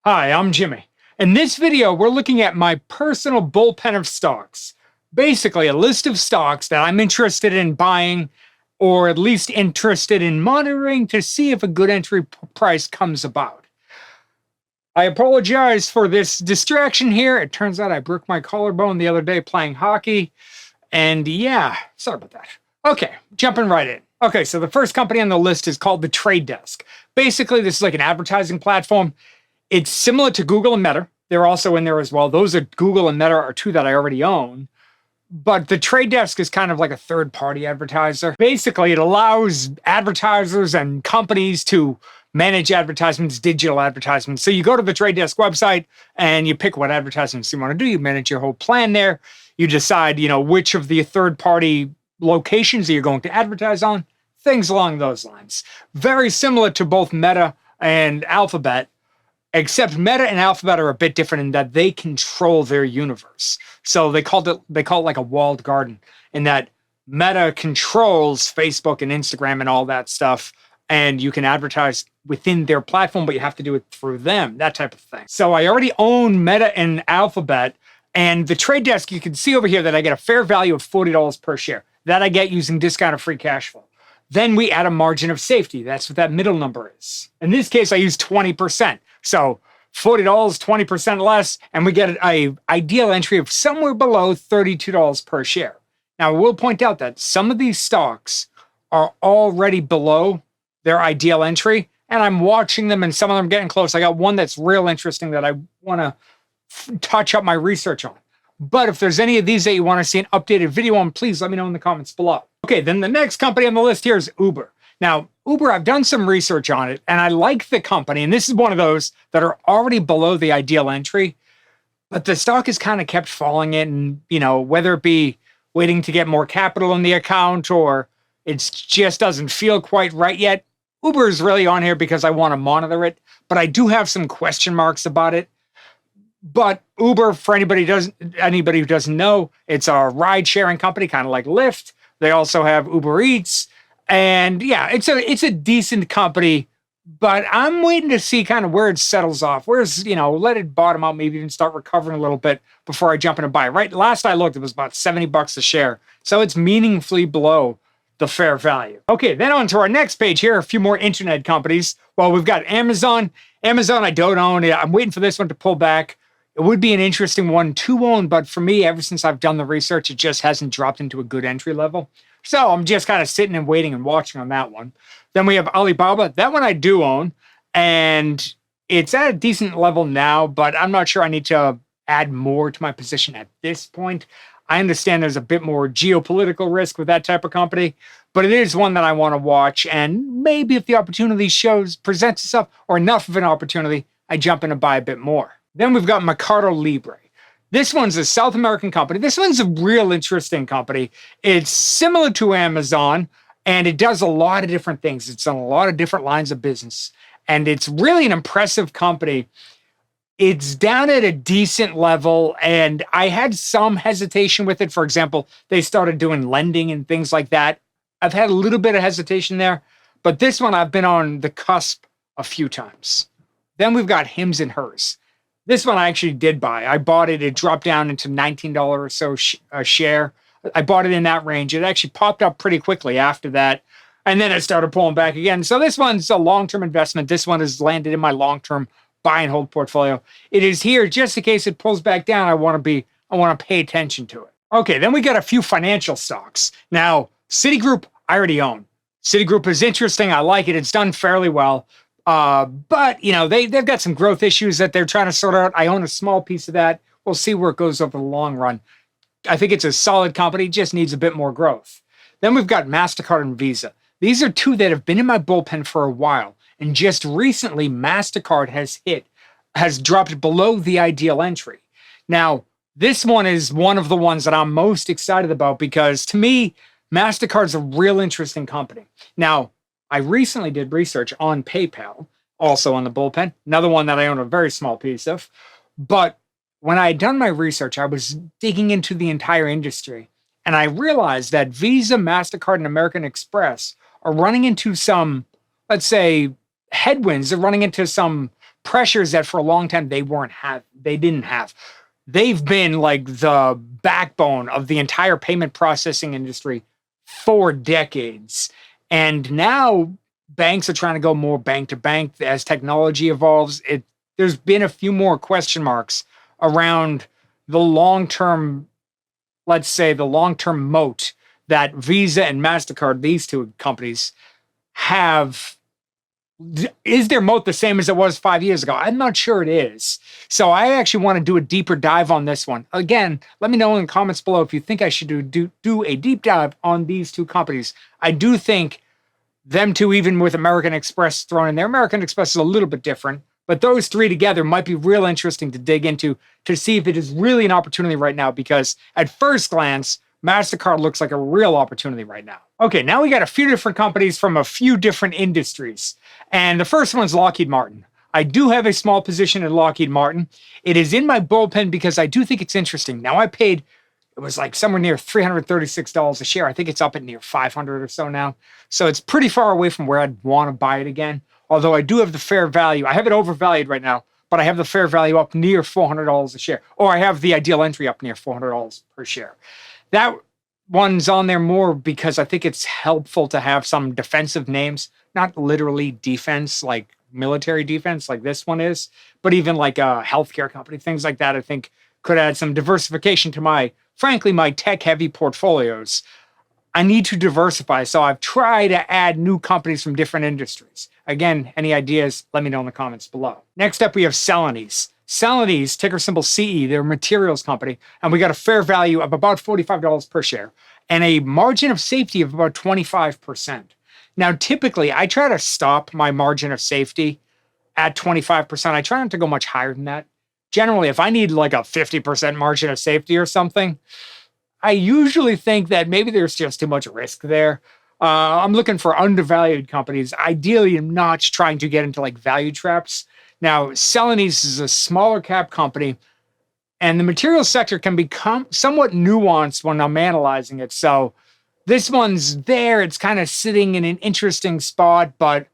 Hi, I'm Jimmy. In this video, we're looking at my personal bullpen of stocks. Basically, a list of stocks that I'm interested in buying or at least interested in monitoring to see if a good entry price comes about. I apologize for this distraction here. It turns out I broke my collarbone the other day playing hockey. And yeah, sorry about that. Okay, jumping right in. Okay, so the first company on the list is called The Trade Desk. Basically, this is like an advertising platform. It's similar to Google and Meta. They're also in there as well. Those are Google and Meta are two that I already own. But the Trade Desk is kind of like a third-party advertiser. Basically, it allows advertisers and companies to manage advertisements, digital advertisements. So you go to the Trade Desk website and you pick what advertisements you want to do. You manage your whole plan there. You decide, which of the third-party locations that you're going to advertise on. Things along those lines. Very similar to both Meta and Alphabet. Except Meta and Alphabet are a bit different in that they control their universe. So they call it like a walled garden, in that Meta controls Facebook and Instagram and all that stuff, and you can advertise within their platform, but you have to do it through them, that type of thing. So I already own Meta and Alphabet, and the Trade Desk, you can see over here that I get a fair value of $40 per share. That I get using discounted free cash flow. Then we add a margin of safety. That's what that middle number is. In this case, I use 20%. So $40, 20% less, and we get an ideal entry of somewhere below $32 per share. Now, I will point out that some of these stocks are already below their ideal entry, and I'm watching them, and some of them are getting close. I got one that's real interesting that I want to touch up my research on. But if there's any of these that you want to see an updated video on, please let me know in the comments below. Okay, then the next company on the list here is Uber. Now, Uber, I've done some research on it, and I like the company, and this is one of those that are already below the ideal entry, but the stock has kind of kept falling in, whether it be waiting to get more capital in the account or it just doesn't feel quite right yet. Uber is really on here because I want to monitor it, but I do have some question marks about it. But Uber, for anybody who doesn't know, it's a ride-sharing company, kind of like Lyft. They also have Uber Eats. And yeah, it's a decent company, but I'm waiting to see kind of where it settles off. Let it bottom out, maybe even start recovering a little bit before I jump in and buy. Right, last I looked, it was about $70 a share. So it's meaningfully below the fair value. Okay, then on to our next page here, a few more internet companies. Well, we've got Amazon. Amazon, I don't own it. I'm waiting for this one to pull back. It would be an interesting one to own, but for me, ever since I've done the research, it just hasn't dropped into a good entry level. So I'm just kind of sitting and waiting and watching on that one. Then we have Alibaba. That one I do own, and it's at a decent level now, but I'm not sure I need to add more to my position at this point. I understand there's a bit more geopolitical risk with that type of company, but it is one that I want to watch, and maybe if the opportunity presents itself, or enough of an opportunity, I jump in and buy a bit more. Then we've got Mercado Libre. This one's a South American company. This one's a real interesting company. It's similar to Amazon, and it does a lot of different things. It's on a lot of different lines of business, and it's really an impressive company. It's down at a decent level, and I had some hesitation with it. For example, they started doing lending and things like that. I've had a little bit of hesitation there, but this one I've been on the cusp a few times. Then we've got Hims and Hers. This one I actually did buy. I bought it. It dropped down into $19 or so a share. I bought it in that range. It actually popped up pretty quickly after that. And then it started pulling back again. So this one's a long-term investment. This one has landed in my long-term buy and hold portfolio. It is here just in case it pulls back down. I want to pay attention to it. Okay, then we got a few financial stocks. Now, Citigroup, I already own. Citigroup is interesting. I like it. It's done fairly well. But they've got some growth issues that they're trying to sort out. I own a small piece of that. We'll see where it goes over the long run. I think it's a solid company, just needs a bit more growth. Then we've got MasterCard and Visa. These are two that have been in my bullpen for a while. And just recently, MasterCard has dropped below the ideal entry. Now, this one is one of the ones that I'm most excited about because to me, MasterCard's a real interesting company. Now, I recently did research on PayPal, also on the bullpen, another one that I own a very small piece of. But when I had done my research, I was digging into the entire industry, and I realized that Visa, MasterCard, and American Express are running into some, let's say, headwinds. They're running into some pressures that for a long time they didn't have. They've been like the backbone of the entire payment processing industry for decades. And now banks are trying to go more bank to bank as technology evolves. There's been a few more question marks around the long-term, let's say the long-term moat that Visa and MasterCard, these two companies, have. Is their moat the same as it was 5 years ago? I'm not sure it is. So I actually want to do a deeper dive on this one. Again, let me know in the comments below if you think I should do a deep dive on these two companies. I do think them two, even with American Express thrown in there, American Express is a little bit different, but those three together might be real interesting to dig into to see if it is really an opportunity right now, because at first glance, MasterCard looks like a real opportunity right now. Okay, now we got a few different companies from a few different industries. And the first one's Lockheed Martin. I do have a small position in Lockheed Martin. It is in my bullpen because I do think it's interesting. Now I paid, it was like somewhere near $336 a share. I think it's up at near 500 or so now. So it's pretty far away from where I'd want to buy it again. Although I do have the fair value. I have it overvalued right now, but I have the fair value up near $400 a share. Or I have the ideal entry up near $400 per share. That one's on there more because I think it's helpful to have some defensive names, not literally defense, like military defense, like this one is, but even like a healthcare company, things like that, I think could add some diversification to my tech-heavy portfolios. I need to diversify, so I've tried to add new companies from different industries. Again, any ideas, let me know in the comments below. Next up, we have Celanese. Celanese, ticker symbol CE, they're a materials company, and we got a fair value of about $45 per share and a margin of safety of about 25%. Now, typically, I try to stop my margin of safety at 25%. I try not to go much higher than that. Generally, if I need like a 50% margin of safety or something, I usually think that maybe there's just too much risk there. I'm looking for undervalued companies. Ideally, I'm not trying to get into like value traps. Now, Celanese is a smaller cap company, and the materials sector can become somewhat nuanced when I'm analyzing it. So this one's there. It's kind of sitting in an interesting spot, but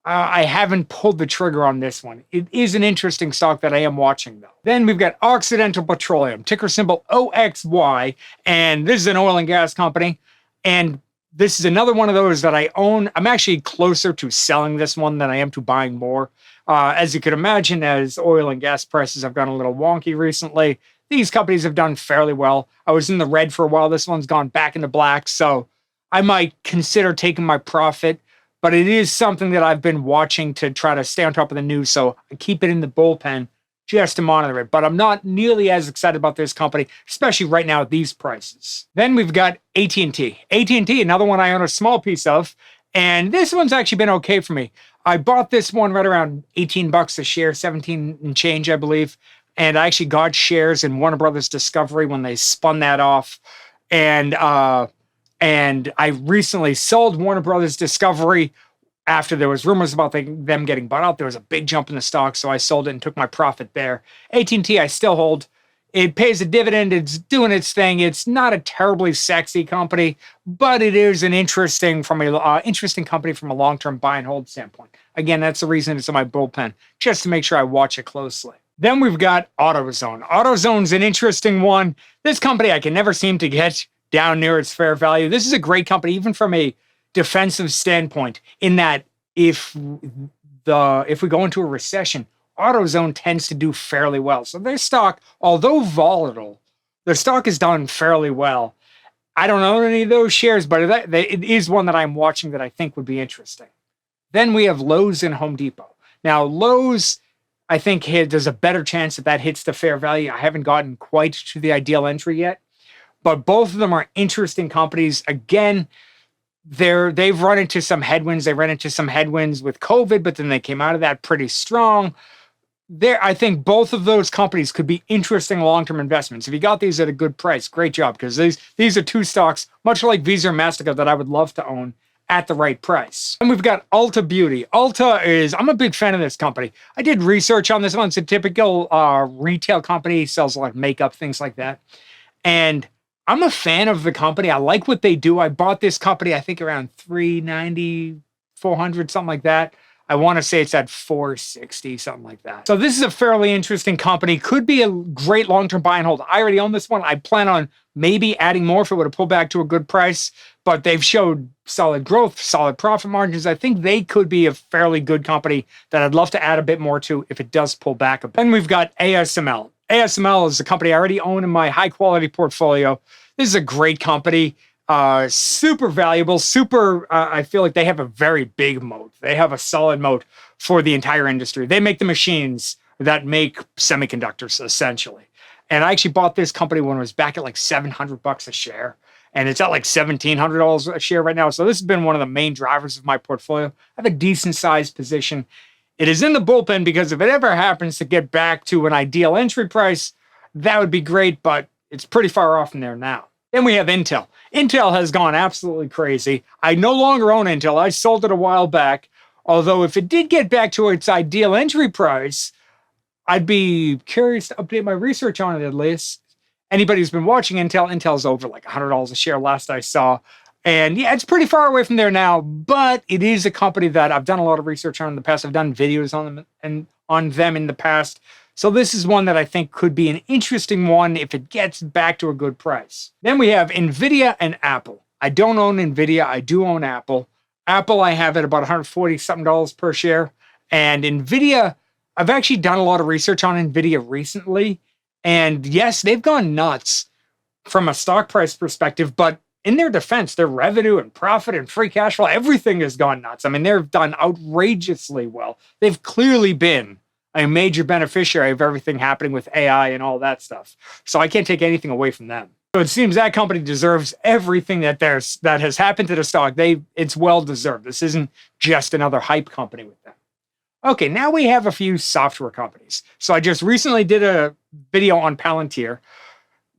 I haven't pulled the trigger on this one. It is an interesting stock that I am watching, though. Then we've got Occidental Petroleum, ticker symbol OXY, and this is an oil and gas company. And this is another one of those that I own. I'm actually closer to selling this one than I am to buying more. As you could imagine, as oil and gas prices have gone a little wonky recently, these companies have done fairly well. I was in the red for a while. This one's gone back into black, so I might consider taking my profit, but it is something that I've been watching to try to stay on top of the news, so I keep it in the bullpen just to monitor it. But I'm not nearly as excited about this company, especially right now at these prices. Then we've got AT&T. AT&T, another one I own a small piece of, and this one's actually been okay for me. I bought this one right around 18 bucks a share, 17 and change, I believe. And I actually got shares in Warner Brothers Discovery when they spun that off. And I recently sold Warner Brothers Discovery after there was rumors about them getting bought out. There was a big jump in the stock, so I sold it and took my profit there. AT&T, I still hold. It pays a dividend. It's doing its thing. It's not a terribly sexy company, but it is an interesting company from a long-term buy and hold standpoint. Again, that's the reason it's in my bullpen, just to make sure I watch it closely. Then we've got AutoZone. AutoZone's an interesting one. This company I can never seem to get down near its fair value. This is a great company, even from a defensive standpoint, in that if we go into a recession, AutoZone tends to do fairly well. So their stock, although volatile, their stock has done fairly well. I don't own any of those shares, but it is one that I'm watching that I think would be interesting. Then we have Lowe's and Home Depot. Now, Lowe's, I think there's a better chance that hits the fair value. I haven't gotten quite to the ideal entry yet, but both of them are interesting companies. Again, they've run into some headwinds. They ran into some headwinds with COVID, but then they came out of that pretty strong. I think both of those companies could be interesting long-term investments. If you got these at a good price, great job, because these are two stocks, much like Visa and MasterCard, that I would love to own at the right price. And we've got Ulta Beauty. I'm a big fan of this company. I did research on this one. It's a typical retail company, sells a lot of makeup, things like that. And I'm a fan of the company. I like what they do. I bought this company, I think around $390, $400, something like that. I want to say it's at 460, something like that. So this is a fairly interesting company. Could be a great long-term buy and hold. I already own this one. I plan on maybe adding more if it would have pulled back to a good price, but they've showed solid growth, solid profit margins. I think they could be a fairly good company that I'd love to add a bit more to if it does pull back a bit. Then we've got ASML. ASML is a company I already own in my high-quality portfolio. This is a great company. Super valuable, I feel like they have a very big moat. They have a solid moat for the entire industry. They make the machines that make semiconductors, essentially. And I actually bought this company when it was back at like $700 a share. And it's at like $1,700 a share right now. So this has been one of the main drivers of my portfolio. I have a decent sized position. It is in the bullpen because if it ever happens to get back to an ideal entry price, that would be great, but it's pretty far off from there now. Then we have Intel. Intel has gone absolutely crazy. I no longer own Intel. I sold it a while back. Although if it did get back to its ideal entry price, I'd be curious to update my research on it at least. Anybody who's been watching Intel's over like $100 a share last I saw. And yeah, it's pretty far away from there now, but it is a company that I've done a lot of research on in the past. I've done videos on them and on them in the past. So this is one that I think could be an interesting one if it gets back to a good price. Then we have NVIDIA and Apple. I don't own NVIDIA. I do own Apple. Apple I have at about $140 something per share. And NVIDIA, I've actually done a lot of research on NVIDIA recently. And yes, they've gone nuts from a stock price perspective, but in their defense, their revenue and profit and free cash flow, everything has gone nuts. I mean, they've done outrageously well. They've clearly been a major beneficiary of everything happening with AI and all that stuff. So I can't take anything away from them. So it seems that company deserves everything that has happened to the stock. It's well deserved. This isn't just another hype company with them. Okay, now we have a few software companies. So I just recently did a video on Palantir.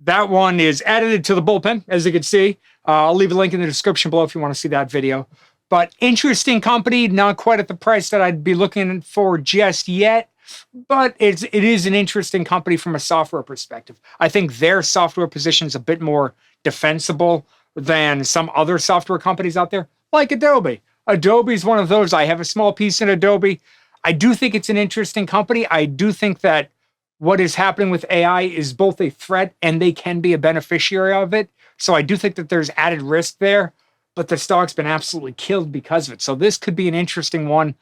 That one is added to the bullpen, as you can see. I'll leave a link in the description below if you want to see that video. But interesting company, not quite at the price that I'd be looking for just yet. But it is an interesting company from a software perspective. I think their software position is a bit more defensible than some other software companies out there, like Adobe. Adobe is one of those. I have a small piece in Adobe. I do think it's an interesting company. I do think that what is happening with AI is both a threat and they can be a beneficiary of it. So I do think that there's added risk there, but the stock's been absolutely killed because of it. So this could be an interesting one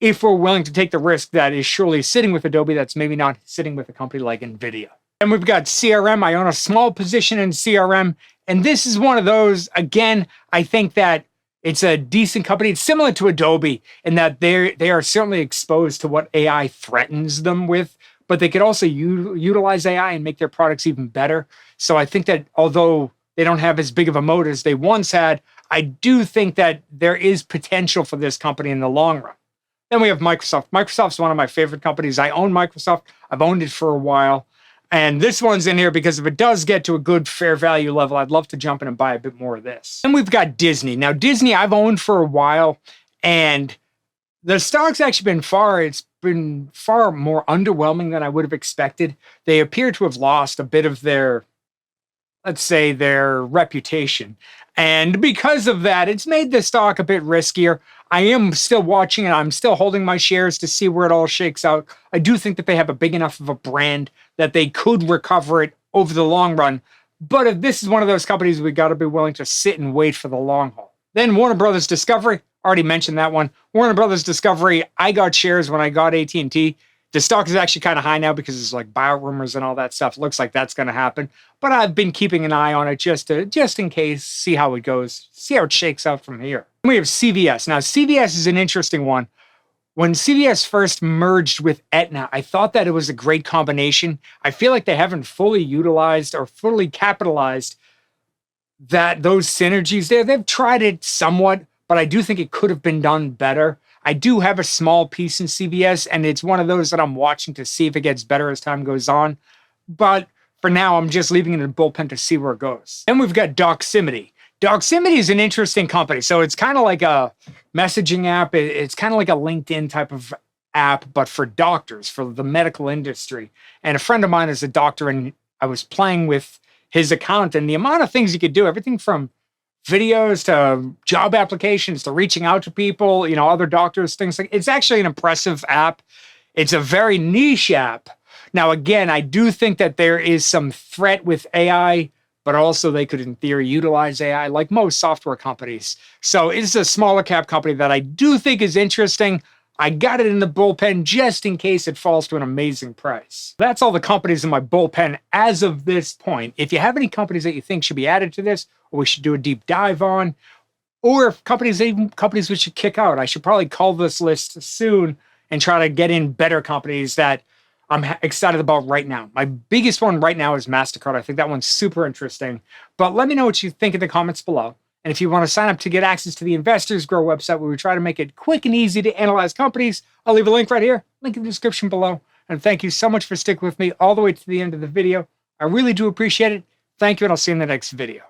if we're willing to take the risk that is surely sitting with Adobe that's maybe not sitting with a company like NVIDIA. And we've got CRM. I own a small position in CRM. And this is one of those, again, I think that it's a decent company. It's similar to Adobe in that they are certainly exposed to what AI threatens them with, but they could also utilize AI and make their products even better. So I think that although they don't have as big of a moat as they once had, I do think that there is potential for this company in the long run. Then we have Microsoft. Microsoft's one of my favorite companies. I own Microsoft. I've owned it for a while. And this one's in here because if it does get to a good fair value level, I'd love to jump in and buy a bit more of this. Then we've got Disney. Now, Disney I've owned for a while, and the stock's actually it's been far more underwhelming than I would have expected. They appear to have lost a bit of their, let's say, their reputation. And because of that, it's made the stock a bit riskier. I am still watching and I'm still holding my shares to see where it all shakes out. I do think that they have a big enough of a brand that they could recover it over the long run. But if this is one of those companies, we got to be willing to sit and wait for the long haul. Then Warner Brothers Discovery, already mentioned that one. Warner Brothers Discovery, I got shares when I got AT&T. The stock is actually kind of high now because there's like buyout rumors and all that stuff. Looks like that's going to happen. But I've been keeping an eye on it just in case, see how it goes, see how it shakes out from here. We have CVS. Now, CVS is an interesting one. When CVS first merged with Aetna, I thought that it was a great combination. I feel like they haven't fully utilized or fully capitalized those synergies there. They've tried it somewhat, but I do think it could have been done better. I do have a small piece in CVS, and it's one of those that I'm watching to see if it gets better as time goes on. But for now, I'm just leaving it in the bullpen to see where it goes. Then we've got Doximity. Doximity is an interesting company. So it's kind of like a messaging app. It's kind of like a LinkedIn type of app, but for doctors, for the medical industry. And a friend of mine is a doctor, and I was playing with his account, and the amount of things you could do, everything from videos to job applications to reaching out to people, other doctors, things like it's actually an impressive app. It's a very niche app. Now, again, I do think that there is some threat with AI, but also they could, in theory, utilize AI like most software companies. So it's a smaller cap company that I do think is interesting. I got it in the bullpen just in case it falls to an amazing price. That's all the companies in my bullpen as of this point. If you have any companies that you think should be added to this, or we should do a deep dive on, or if even companies we should kick out, I should probably call this list soon and try to get in better companies that I'm excited about right now. My biggest one right now is MasterCard. I think that one's super interesting. But let me know what you think in the comments below. And if you want to sign up to get access to the Investors Grow website, where we try to make it quick and easy to analyze companies, I'll leave a link right here, link in the description below. And thank you so much for sticking with me all the way to the end of the video. I really do appreciate it. Thank you, and I'll see you in the next video.